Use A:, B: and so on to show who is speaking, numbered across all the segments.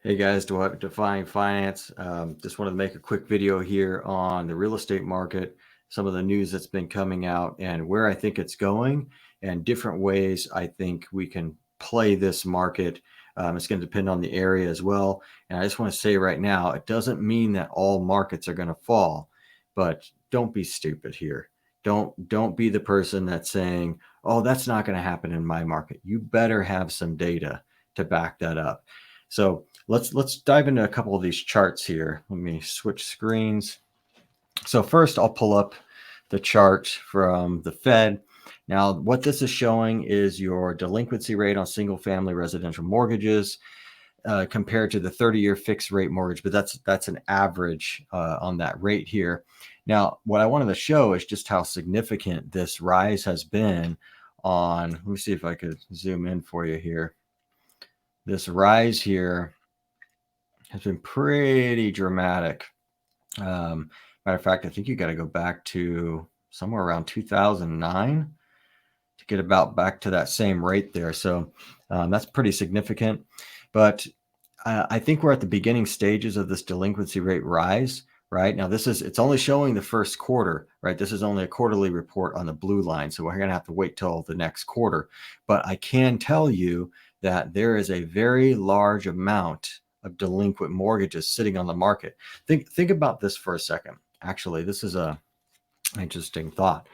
A: Hey guys, Defying Finance. Just wanted to make a quick video here on the real estate market, some of the news that's been coming out and where I think it's going and different ways I think we can play this market. It's going to depend on the area as well. And I just want to say right now, it doesn't mean that all markets are going to fall, but don't be stupid here. Don't be the person that's saying, "Oh, that's not going to happen in my market." You better have some data to back that up. So let's dive into a couple of these charts here. Let me switch screens. So first I'll pull up the chart from the Fed. Now what this is showing is your delinquency rate on single family residential mortgages compared to the 30-year fixed rate mortgage, but that's an average on that rate here. Now what I wanted to show is just how significant this rise has been on, let me see if I could zoom in for you here. This rise here has been pretty dramatic. Matter of fact, I think you got to go back to somewhere around 2009 to get about back to that same rate there. So that's pretty significant. But I think we're at the beginning stages of this delinquency rate rise. Right now, it's only showing the first quarter, right? This is only a quarterly report on the blue line. So we're going to have to wait till the next quarter. But I can tell you that there is a very large amount of delinquent mortgages sitting on the market. Think about this for a second. Actually, this is a interesting thought.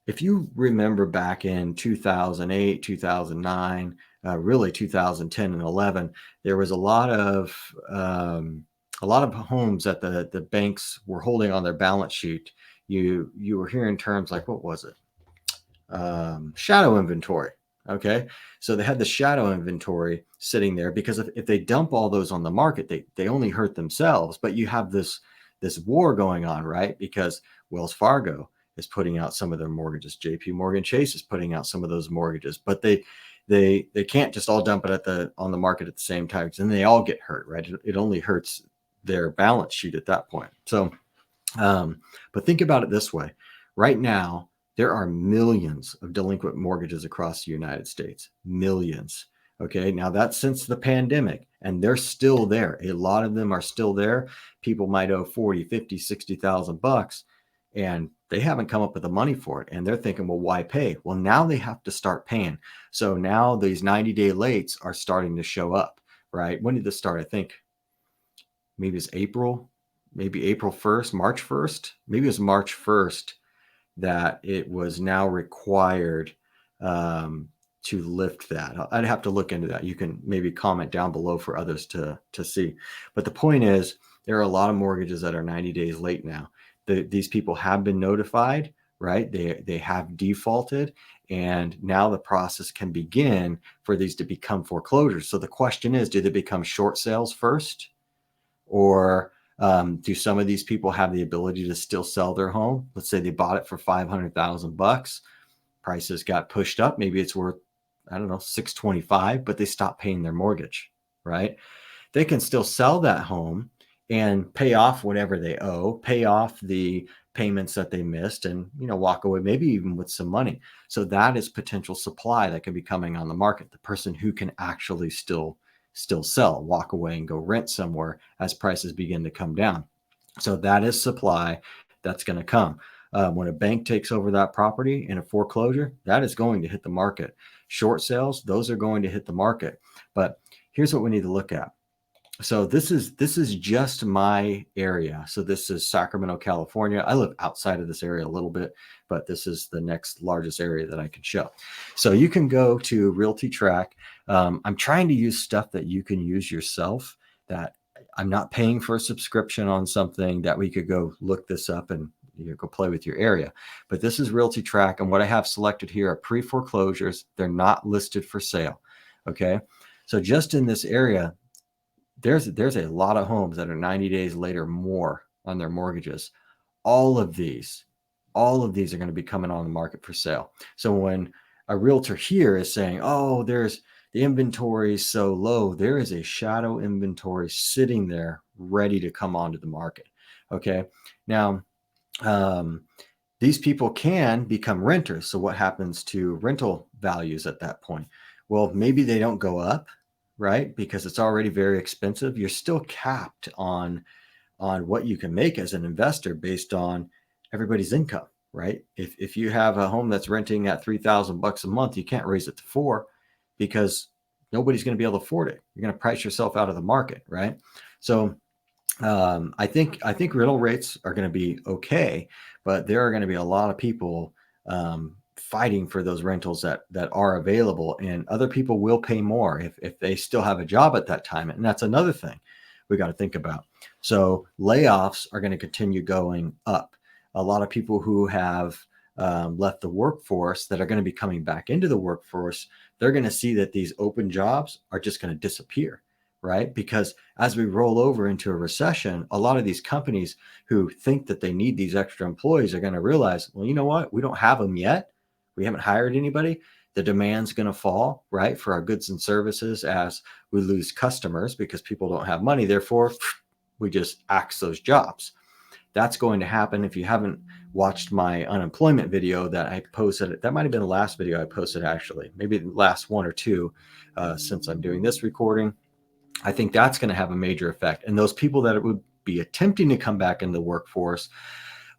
A: If you remember back in 2008, 2009, really 2010 and 11, there was a lot of homes that the banks were holding on their balance sheet. You were hearing terms like, what was it? Shadow inventory. Okay, so they had the shadow inventory sitting there because if they dump all those on the market, they only hurt themselves. But you have this war going on, right? Because Wells Fargo is putting out some of their mortgages, JP Morgan Chase is putting out some of those mortgages, but they can't just all dump it on the market at the same time, because then they all get hurt, right? It only hurts their balance sheet at that point. So but think about it this way. Right now there are millions of delinquent mortgages across the United States. Millions. Okay, now that's since the pandemic, and they're still there. A lot of them are still there. People might owe 40, 50, 60,000 bucks, and they haven't come up with the money for it. And they're thinking, well, why pay? Well, now they have to start paying. So now these 90-day lates are starting to show up, right? When did this start? I think maybe it's April, maybe April 1st, March 1st. Maybe it was March 1st that it was now required to lift that. I'd have to look into that. You can maybe comment down below for others to see. But the point is, there are a lot of mortgages that are 90 days late now. These people have been notified, right? They have defaulted, and now the process can begin for these to become foreclosures. So the question is, do they become short sales first, or do some of these people have the ability to still sell their home? Let's say they bought it for 500,000 bucks. Prices got pushed up. Maybe it's worth, I don't know, 625, but they stopped paying their mortgage, right? They can still sell that home and pay off whatever they owe, pay off the payments that they missed, and walk away maybe even with some money. So that is potential supply that can be coming on the market. The person who can actually still sell, walk away and go rent somewhere as prices begin to come down. So that is supply that's going to come. When a bank takes over that property in a foreclosure, that is going to hit the market. Short sales, those are going to hit the market. But here's what we need to look at. So this is just my area. So this is Sacramento, California. I live outside of this area a little bit, but this is the next largest area that I can show. So you can go to Realty Track. I'm trying to use stuff that you can use yourself, that I'm not paying for a subscription on something that we could go look this up and go play with your area. But this is Realty Track, and what I have selected here are pre-foreclosures. They're not listed for sale. Okay, so just in this area, there's a lot of homes that are 90 days later more on their mortgages. All of these are going to be coming on the market for sale. So when a realtor here is saying, oh, there's the inventory is so low, there is a shadow inventory sitting there ready to come onto the market. Okay, now these people can become renters. So what happens to rental values at that point? Well, maybe they don't go up, right? Because it's already very expensive. You're still capped on what you can make as an investor based on everybody's income, right? If you have a home that's renting at $3,000 a month, you can't raise it to 4 because nobody's going to be able to afford it. You're going to price yourself out of the market, right? So I think rental rates are going to be okay, but there are going to be a lot of people fighting for those rentals that are available, and other people will pay more if they still have a job at that time, and that's another thing we got to think about. So layoffs are going to continue going up. A lot of people who have left the workforce that are going to be coming back into the workforce, they're going to see that these open jobs are just going to disappear, right? Because as we roll over into a recession, a lot of these companies who think that they need these extra employees are going to realize, well, you know what? We don't have them yet. We haven't hired anybody. The demand's going to fall, right, for our goods and services as we lose customers because people don't have money. Therefore, we just axe those jobs. That's going to happen. If you haven't watched my unemployment video that I posted, that might have been the last video I posted, actually, maybe the last one or two since I'm doing this recording. I think that's going to have a major effect. And those people that would be attempting to come back in the workforce,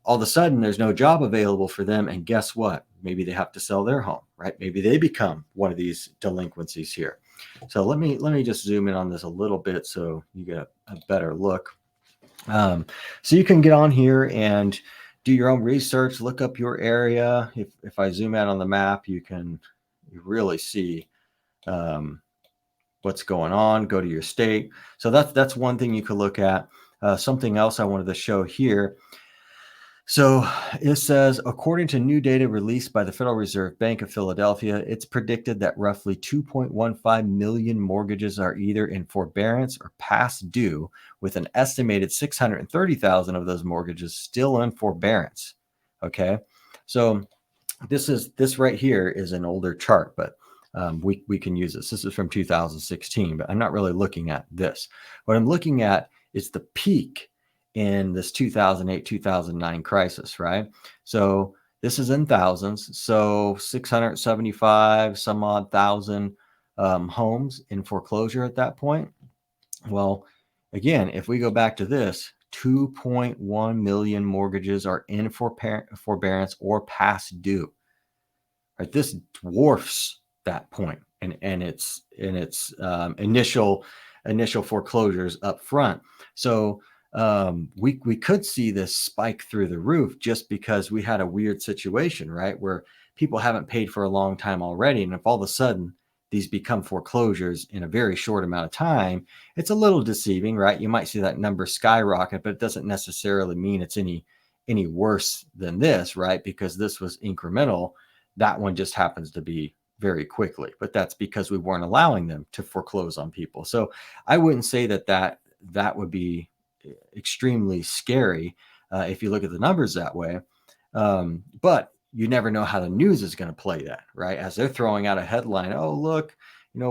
A: all of a sudden there's no job available for them. And guess what? Maybe they have to sell their home, right? Maybe they become one of these delinquencies here. So let me just zoom in on this a little bit so you get a better look. So you can get on here and do your own research, look up your area. If I zoom out on the map, you really see what's going on. Go to your state. So that's one thing you could look at. Something else I wanted to show here. So it says, according to new data released by the Federal Reserve Bank of Philadelphia, it's predicted that roughly 2.15 million mortgages are either in forbearance or past due, with an estimated 630,000 of those mortgages still in forbearance. Okay, so this right here is an older chart, but we can use this. This is from 2016, but I'm not really looking at this. What I'm looking at is the peak in this 2008-2009 crisis, right? So this is in thousands. So 675 some odd thousand homes in foreclosure at that point. Well, again, if we go back to this, 2.1 million mortgages are in forbearance or past due. Right? This dwarfs that point and its initial foreclosures up front. So we could see this spike through the roof just because we had a weird situation, right, where people haven't paid for a long time already, and if all of a sudden these become foreclosures in a very short amount of time, it's a little deceiving, right? You might see that number skyrocket, but it doesn't necessarily mean it's any worse than this, right? Because this was incremental. That one just happens to be very quickly, but that's because we weren't allowing them to foreclose on people. So I wouldn't say that would be extremely scary if you look at the numbers that way. But you never know how the news is going to play that, right? As they're throwing out a headline, oh, look,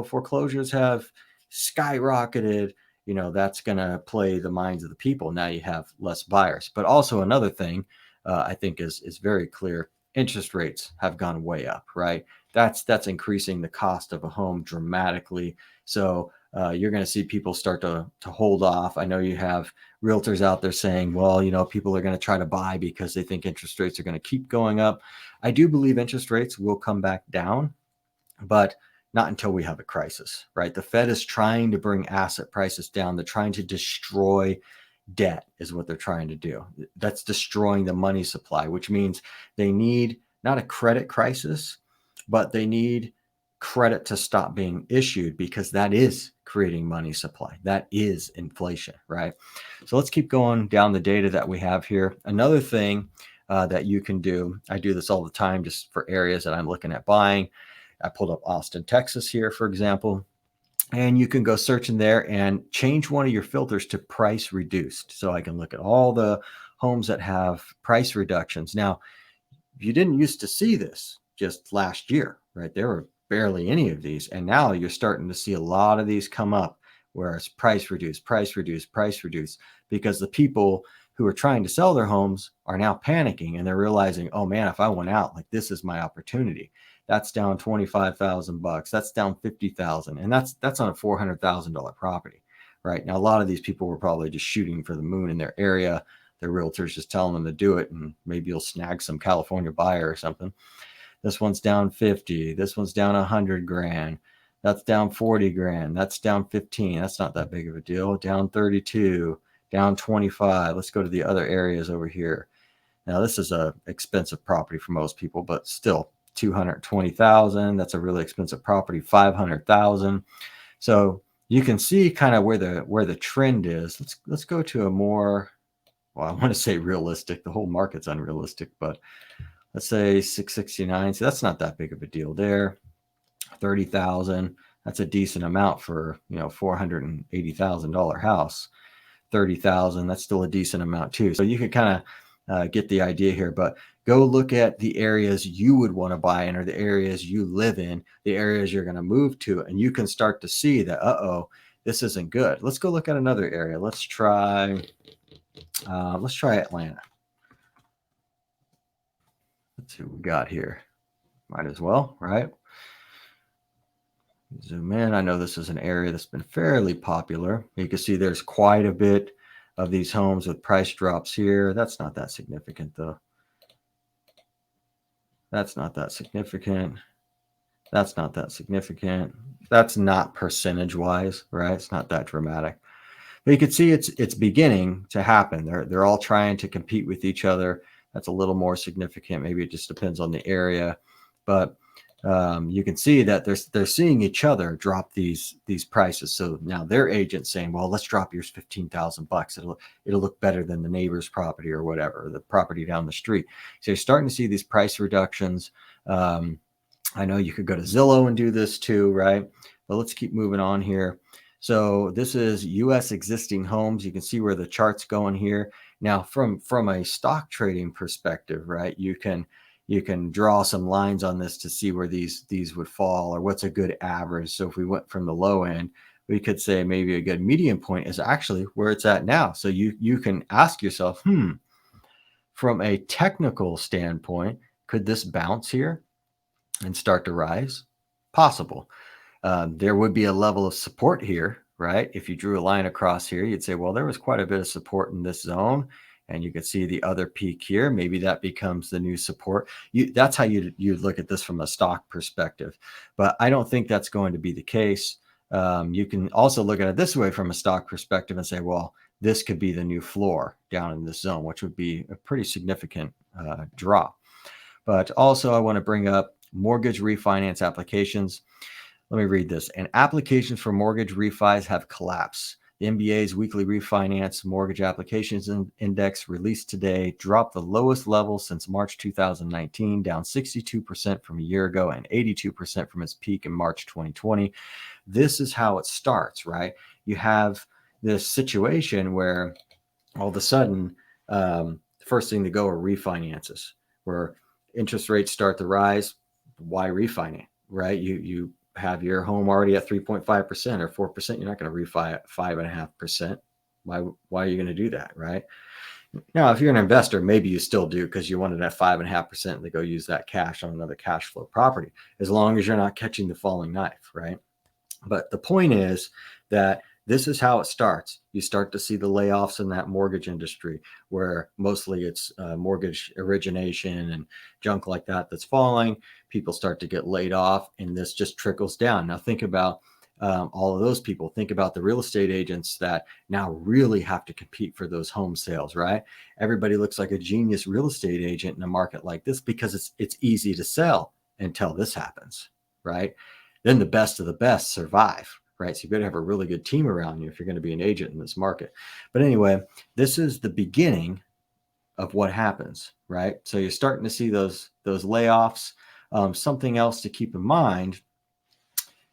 A: foreclosures have skyrocketed, that's going to play the minds of the people. Now you have less buyers. But also another thing I think is very clear. Interest rates have gone way up, right? That's increasing the cost of a home dramatically. So you're going to see people start to hold off. I know you have realtors out there saying, well, people are going to try to buy because they think interest rates are going to keep going up. I do believe interest rates will come back down, but not until we have a crisis, right? The Fed is trying to bring asset prices down. They're trying to destroy debt is what they're trying to do. That's destroying the money supply, which means they need not a credit crisis, but they need credit to stop being issued, because that is creating money supply. That is inflation, right? So let's keep going down the data that we have here. Another thing that you can do, I do this all the time just for areas that I'm looking at buying. I pulled up Austin, Texas here, for example. And you can go search in there and change one of your filters to price reduced. So I can look at all the homes that have price reductions. Now, you didn't used to see this just last year, right? There were barely any of these. And now you're starting to see a lot of these come up where it's price reduced, price reduced, price reduced, because the people who are trying to sell their homes are now panicking and they're realizing, oh man, if I went out, like this is my opportunity. That's down 25,000 bucks. That's down 50,000. And that's on a $400,000 property. Right now, a lot of these people were probably just shooting for the moon in their area. Their realtors just telling them to do it, and maybe you'll snag some California buyer or something. This one's down 50. This one's down 100 grand. That's down 40 grand. That's down 15. That's not that big of a deal. Down 32, down 25. Let's go to the other areas over here. Now, this is a expensive property for most people, but still 220,000. That's a really expensive property. 500,000. So you can see kind of where the trend is. Let's go to a more, well, I want to say realistic. The whole market's unrealistic, but let's say 669. So that's not that big of a deal there. 30,000. That's a decent amount for, $480,000 house. 30,000. That's still a decent amount too. So you could kind of get the idea here, but go look at the areas you would want to buy in, or the areas you live in, the areas you're going to move to, and you can start to see that, this isn't good. Let's go look at another area. Let's try Atlanta. Let's see what we got here. Might as well, right? Zoom in. I know this is an area that's been fairly popular. You can see there's quite a bit of these homes with price drops here. That's not that significant, though. That's not that significant. That's not that significant. That's not percentage-wise, right? It's not that dramatic. But you can see it's beginning to happen. They're all trying to compete with each other. That's a little more significant. Maybe it just depends on the area, but you can see that they're seeing each other drop these prices. So now their agent's saying, well, let's drop yours 15,000 bucks. It'll look better than the neighbor's property or whatever, the property down the street. So you're starting to see these price reductions. I know you could go to Zillow and do this too, right? But let's keep moving on here. So this is U.S. existing homes. You can see where the chart's going here. Now, from a stock trading perspective, right, you can draw some lines on this to see where these would fall, or what's a good average. So if we went from the low end, we could say maybe a good median point is actually where it's at now. So you can ask yourself, from a technical standpoint, could this bounce here and start to rise? Possible. There would be a level of support here, right? If you drew a line across here, you'd say, well, there was quite a bit of support in this zone, and you could see the other peak here. Maybe that becomes the new support. That's how you look at this from a stock perspective. But I don't think that's going to be the case. You can also look at it this way from a stock perspective and say, well, this could be the new floor down in this zone, which would be a pretty significant drop. But also I want to bring up mortgage refinance applications. Let me read this. And applications for mortgage refis have collapsed. The MBA's weekly refinance mortgage applications index released today dropped the lowest level since March 2019, down 62% from a year ago and 82% from its peak in March 2020. This is how it starts, right? You have this situation where all of a sudden, the first thing to go are refinances, where interest rates start to rise. Why refinance, right? You have your home already at 3.5% or 4%. You're not going to refi at 5.5%. Why are you going to do that, right? Now, if you're an investor, maybe you still do because you want it at 5.5% to go use that cash on another cash flow property, as long as you're not catching the falling knife, right? But the point is that this is how it starts. You start to see the layoffs in that mortgage industry, where mostly it's mortgage origination and junk like that that's falling. People start to get laid off, and this just trickles down. Now think about all of those people. Think about the real estate agents that now really have to compete for those home sales, right? Everybody looks like a genius real estate agent in a market like this because it's easy to sell until this happens, right? Then the best of the best survive, right? So you better have a really good team around you if you're going to be an agent in this market. But anyway, this is the beginning of what happens, right? So you're starting to see those layoffs. Something else to keep in mind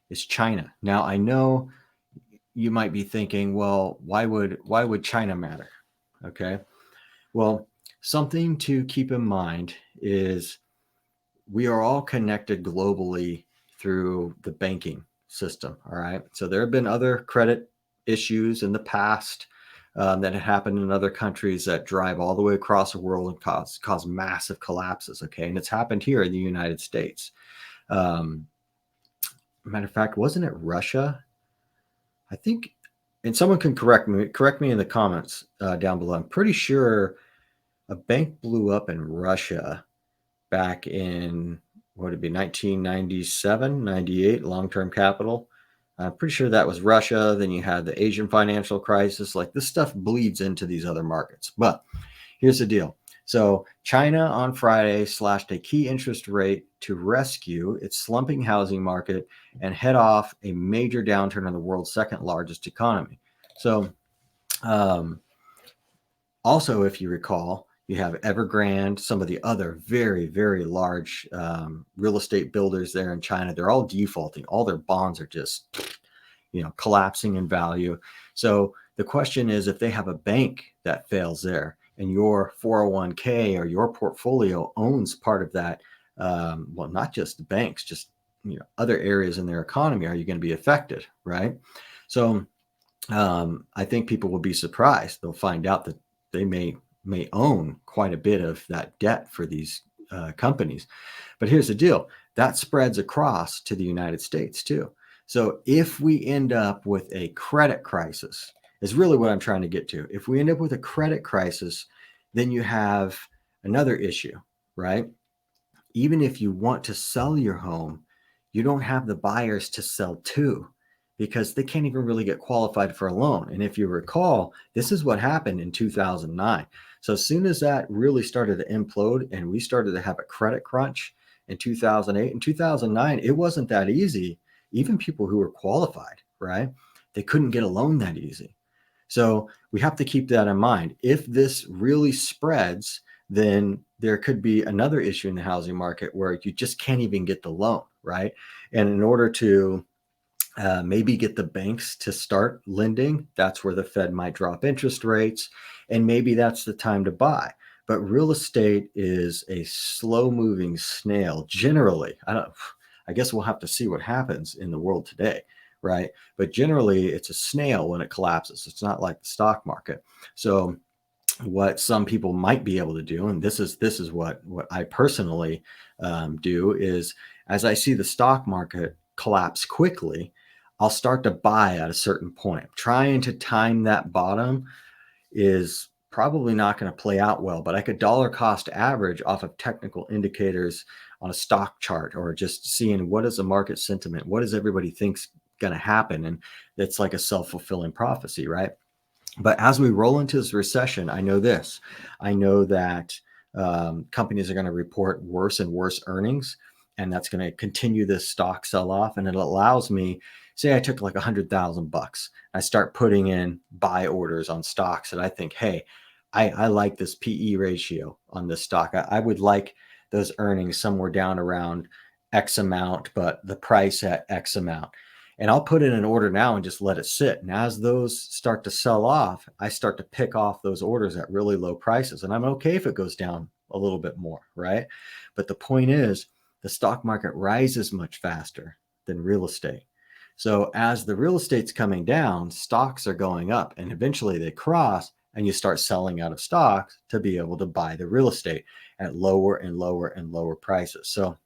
A: is China. Now, I know you might be thinking, well, why would China matter? Okay. Well, something to keep in mind is we are all connected globally through the banking system. All right. So there have been other credit issues in the past that have happened in other countries that drive all the way across the world and cause massive collapses. Okay. And it's happened here in the United States. Matter of fact, wasn't it Russia? I think, and someone can correct me in the comments down below. I'm pretty sure a bank blew up in Russia back in, what would it be, 1997, 98, long-term capital. I'm pretty sure that was Russia. Then you had the Asian financial crisis. Like, this stuff bleeds into these other markets. But here's the deal. So China on Friday slashed a key interest rate to rescue its slumping housing market and head off a major downturn in the world's second largest economy. So also, if you recall, you have Evergrande, some of the other very, very large real estate builders there in China. They're all defaulting. All their bonds are just, collapsing in value. So the question is, if they have a bank that fails there and your 401k or your portfolio owns part of that, well, not just the banks, just other areas in their economy, are you going to be affected, right? So I think people will be surprised. They'll find out that they may own quite a bit of that debt for these companies. But here's the deal: that spreads across to the United States too. So if we end up with a credit crisis, is really what I'm trying to get to. If we end up with a credit crisis, then you have another issue, right? Even if you want to sell your home, you don't have the buyers to sell to, because they can't even really get qualified for a loan. And if you recall, this is what happened in 2009. So as soon as that really started to implode and we started to have a credit crunch in 2008 and 2009, it wasn't that easy. Even people who were qualified, right? They couldn't get a loan that easy. So we have to keep that in mind. If this really spreads, then there could be another issue in the housing market where you just can't even get the loan, right? And in order to maybe get the banks to start lending, that's where the Fed might drop interest rates, and maybe that's the time to buy. But real estate is a slow-moving snail generally. I guess we'll have to see what happens in the world today, right? But generally, it's a snail when it collapses. It's not like the stock market. So what some people might be able to do, and this is what I personally do, is as I see the stock market collapse quickly, I'll start to buy at a certain point. Trying to time that bottom is probably not going to play out well, but I could dollar cost average off of technical indicators on a stock chart, or just seeing what is the market sentiment, what does everybody think's going to happen, and it's like a self-fulfilling prophecy, right? But as we roll into this recession, I know this. I know that companies are going to report worse and worse earnings, and that's going to continue this stock sell-off. And it allows me, say I took like $100,000, I start putting in buy orders on stocks that I think, hey, I like this PE ratio on this stock. I would like those earnings somewhere down around X amount, but the price at X amount. And I'll put in an order now and just let it sit. And as those start to sell off, I start to pick off those orders at really low prices. And I'm okay if it goes down a little bit more, right? But the point is, the stock market rises much faster than real estate. So as the real estate's coming down, stocks are going up, and eventually they cross, and you start selling out of stocks to be able to buy the real estate at lower and lower and lower prices. So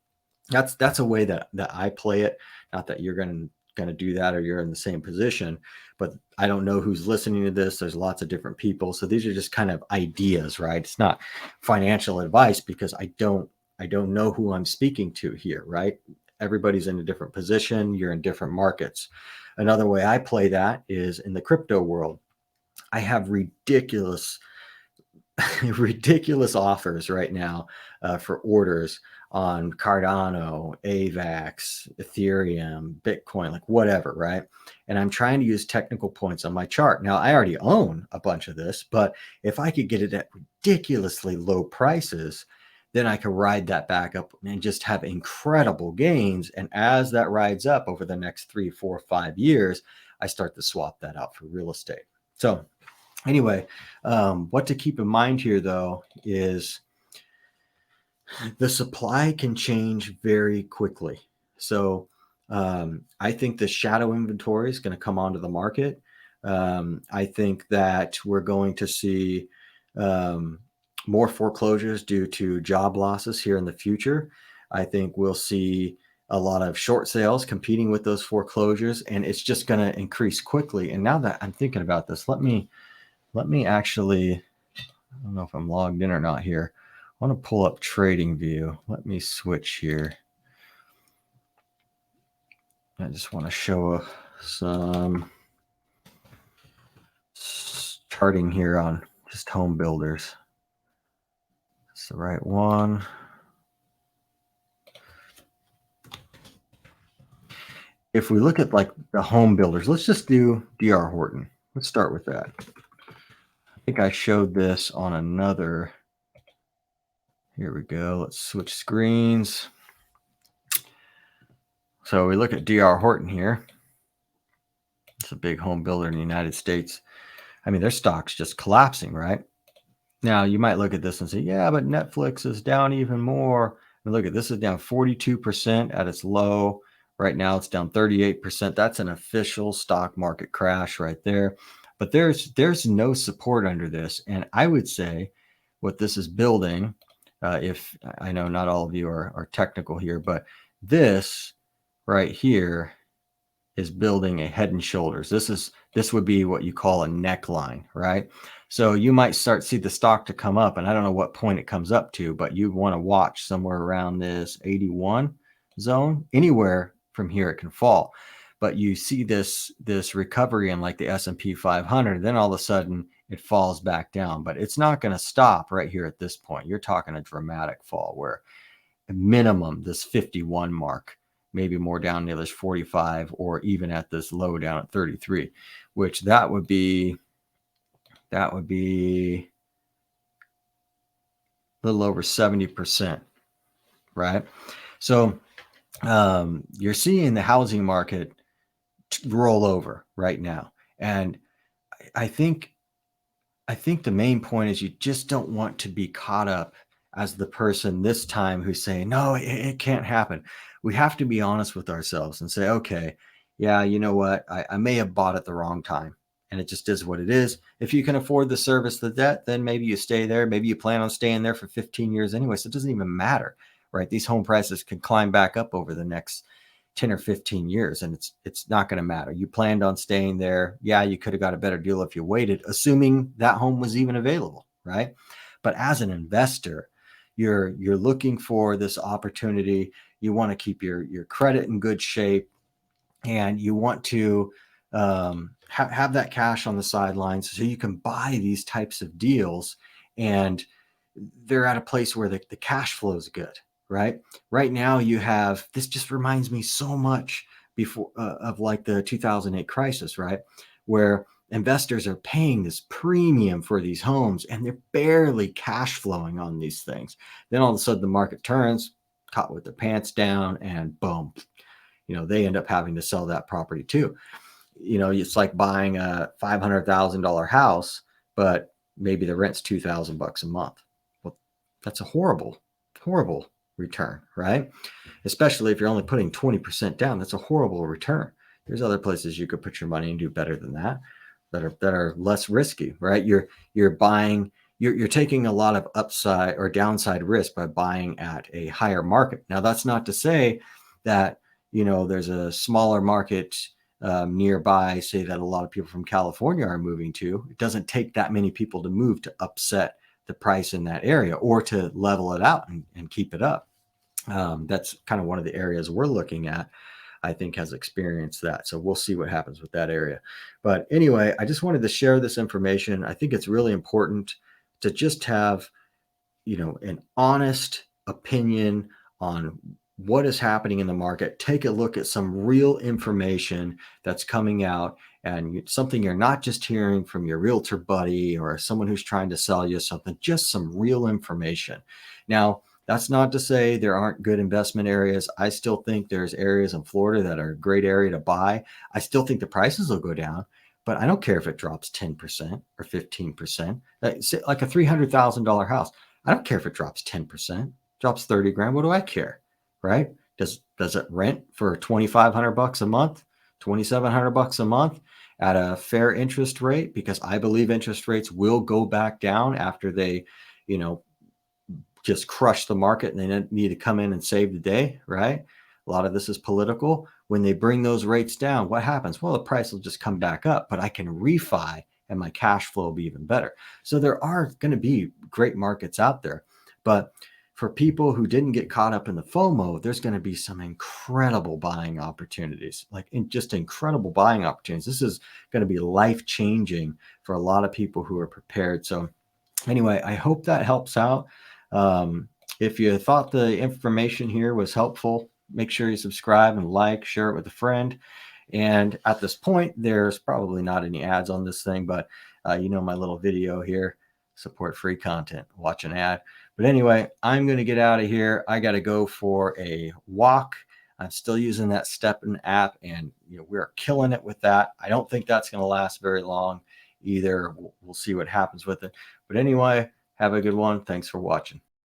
A: that's a way that I play it. Not that you're going to do that or you're in the same position, but I don't know who's listening to this. There's lots of different people. So these are just kind of ideas, right? It's not financial advice, because I don't know who I'm speaking to here, right? Everybody's in a different position. You're in different markets. Another way I play that is in the crypto world. I have ridiculous offers right now for orders on Cardano, AVAX, Ethereum, Bitcoin, like whatever, right? And I'm trying to use technical points on my chart. Now, I already own a bunch of this, but if I could get it at ridiculously low prices, then I could ride that back up and just have incredible gains. And as that rides up over the next 3, 4, 5 years, I start to swap that out for real estate. So anyway, what to keep in mind here, though, is the supply can change very quickly. So I think the shadow inventory is going to come onto the market. I think that we're going to see more foreclosures due to job losses here in the future. I think we'll see a lot of short sales competing with those foreclosures, and it's just going to increase quickly. And now that I'm thinking about this, let me actually, I don't know if I'm logged in or not here. I want to pull up Trading View. Let me switch here. I just want to show some charting here on just home builders. That's the right one. If we look at like the home builders, let's just do DR Horton. Let's start with that. I think I showed this on another. Here we go. Let's switch screens. So we look at DR Horton here. It's a big home builder in the United States. I mean, their stock's just collapsing, right? Now, you might look at this and say, yeah, but Netflix is down even more. And look at this, is down 42% at its low. Right now, it's down 38%. That's an official stock market crash right there. But there's no support under this. And I would say what this is building, if I know not all of you are technical here, but this right here is building a head and shoulders. This would be what you call a neckline, right? So you might start see the stock to come up, and I don't know what point it comes up to, but you want to watch somewhere around this 81 zone. Anywhere from here it can fall, but you see this recovery in like the S&P 500, then all of a sudden it falls back down, but it's not going to stop right here at this point. You're talking a dramatic fall where at minimum this 51 mark, maybe more down near this 45, or even at this low down at 33, which that would be a little over 70%, right? So you're seeing the housing market roll over right now. And I think the main point is you just don't want to be caught up as the person this time who's saying, no, it can't happen. We have to be honest with ourselves and say, okay, yeah, you know what? I may have bought at the wrong time, and it just is what it is. If you can afford the service, the debt, then maybe you stay there. Maybe you plan on staying there for 15 years anyway. So it doesn't even matter, right? These home prices can climb back up over the next 10 or 15 years, and it's not going to matter. You planned on staying there. Yeah, you could have got a better deal if you waited, assuming that home was even available, right? But as an investor, you're looking for this opportunity. You want to keep your credit in good shape, and you want to have that cash on the sidelines so you can buy these types of deals, and they're at a place where the cash flow is good, right? Right now you have, this just reminds me so much before of like the 2008 crisis, right? Where investors are paying this premium for these homes and they're barely cash flowing on these things. Then all of a sudden the market turns, caught with their pants down, and boom, they end up having to sell that property too. It's like buying a $500,000 house, but maybe the rent's $2,000 a month. Well, that's a horrible return, right? Especially if you're only putting 20% down. That's a horrible return. There's other places you could put your money and do better than that are less risky, right? You're buying, you're taking a lot of upside or downside risk by buying at a higher market. Now, that's not to say that there's a smaller market nearby, say that a lot of people from California are moving to. It doesn't take that many people to move to upset the price in that area or to level it out and keep it up. That's kind of one of the areas we're looking at, I think, has experienced that. So we'll see what happens with that area. But anyway, I just wanted to share this information. I think it's really important to just have, an honest opinion on what is happening in the market. Take a look at some real information that's coming out, and something you're not just hearing from your realtor buddy or someone who's trying to sell you something, just some real information. Now, that's not to say there aren't good investment areas. I still think there's areas in Florida that are a great area to buy. I still think the prices will go down, but I don't care if it drops 10% or 15%. Like a $300,000 house, I don't care if it drops 10%, drops 30 grand. What do I care, right? Does it rent for $2,500 a month, $2,700 a month at a fair interest rate? Because I believe interest rates will go back down after they, just crush the market and they need to come in and save the day, right? A lot of this is political. When they bring those rates down, what happens? Well, the price will just come back up, but I can refi and my cash flow will be even better. So there are going to be great markets out there. But for people who didn't get caught up in the FOMO, there's going to be some incredible buying opportunities, like just incredible buying opportunities. This is going to be life changing for a lot of people who are prepared. So anyway, I hope that helps out. If you thought the information here was helpful, make sure you subscribe and like, share it with a friend. And at this point, there's probably not any ads on this thing, but you know my little video here, support free content, watch an ad. But anyway, I'm going to get out of here. I got to go for a walk. I'm still using that Steppen app, and we're killing it with that. I don't think that's going to last very long either. We'll see what happens with it. But anyway, have a good one. Thanks for watching.